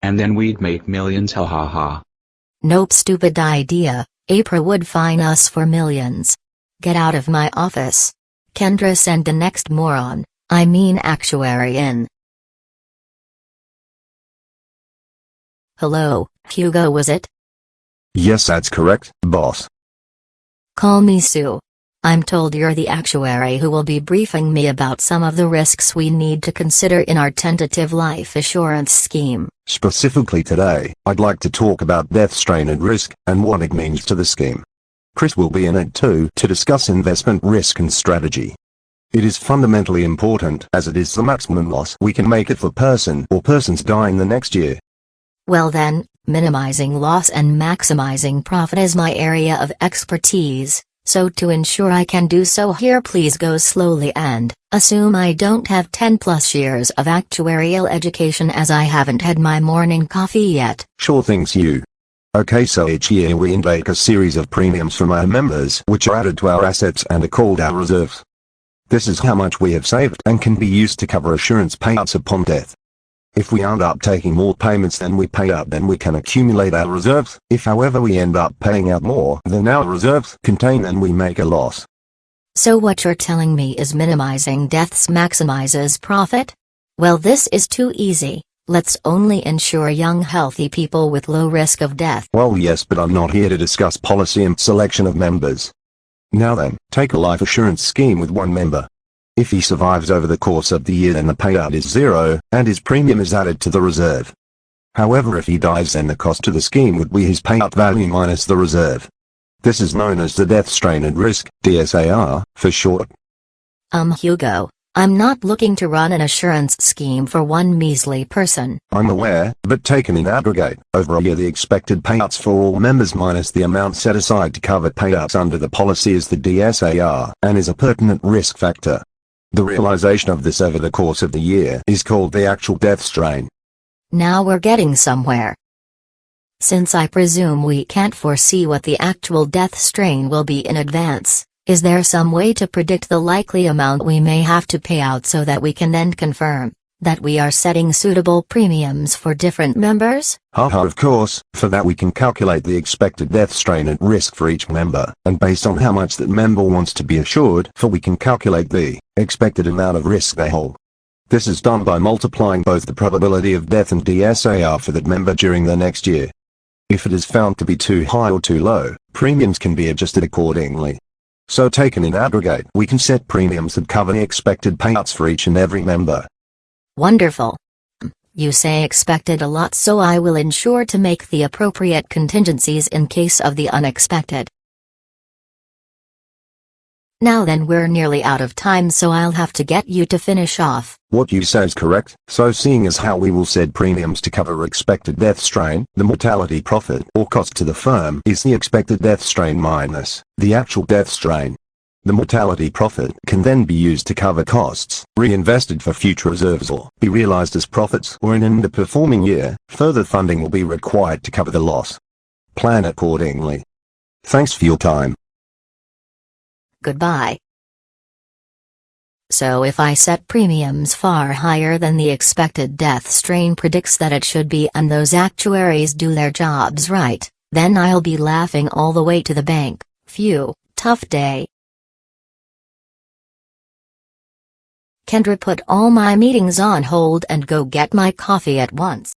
And then we'd make millions, ha ha ha. Nope, stupid idea. April would fine us for millions. Get out of my office. Kendra, send the next moron, I mean actuary, in. Hello, Hugo, was it? Yes, that's correct, boss. Call me Sue. I'm told you're the actuary who will be briefing me about some of the risks we need to consider in our tentative life assurance scheme. Specifically today, I'd like to talk about death strain and risk, and what it means to the scheme. Chris will be in it too to discuss investment risk and strategy. It is fundamentally important as it is the maximum loss we can make if a person or persons die in the next year. Well then, minimizing loss and maximizing profit is my area of expertise, so to ensure I can do so here, please go slowly and assume I don't have 10+ years of actuarial education, as I haven't had my morning coffee yet. Sure thing, Sue. Okay, so each year we intake a series of premiums from our members which are added to our assets and are called our reserves. This is how much we have saved and can be used to cover assurance payouts upon death. If we end up taking more payments than we pay out, then we can accumulate our reserves. If however we end up paying out more than our reserves contain, then we make a loss. So what you're telling me is minimizing deaths maximizes profit? Well, this is too easy. Let's only insure young healthy people with low risk of death. Well, yes, but I'm not here to discuss policy and selection of members. Now then, take a life assurance scheme with one member. If he survives over the course of the year, then the payout is zero, and his premium is added to the reserve. However, if he dies, then the cost to the scheme would be his payout value minus the reserve. This is known as the death strain and risk, DSAR, for short. Hugo, I'm not looking to run an assurance scheme for one measly person. I'm aware, but taken in aggregate, over a year the expected payouts for all members minus the amount set aside to cover payouts under the policy is the DSAR, and is a pertinent risk factor. The realization of this over the course of the year is called the actual death strain. Now we're getting somewhere. Since I presume we can't foresee what the actual death strain will be in advance, is there some way to predict the likely amount we may have to pay out so that we can then confirm that we are setting suitable premiums for different members? Of course. For that we can calculate the expected death strain and risk for each member, and based on how much that member wants to be assured for, we can calculate the expected amount of risk they hold. This is done by multiplying both the probability of death and DSAR for that member during the next year. If it is found to be too high or too low, premiums can be adjusted accordingly. So taken in aggregate, we can set premiums that cover the expected payouts for each and every member. Wonderful. You say expected a lot, so I will ensure to make the appropriate contingencies in case of the unexpected. Now then, we're nearly out of time, so I'll have to get you to finish off. What you say is correct, so seeing as how we will set premiums to cover expected death strain, the mortality profit or cost to the firm is the expected death strain minus the actual death strain. The mortality profit can then be used to cover costs, reinvested for future reserves, or be realized as profits, or in an underperforming year, further funding will be required to cover the loss. Plan accordingly. Thanks for your time. Goodbye. So if I set premiums far higher than the expected death strain predicts that it should be, and those actuaries do their jobs right, then I'll be laughing all the way to the bank. Phew, tough day. Kendra, put all my meetings on hold and go get my coffee at once.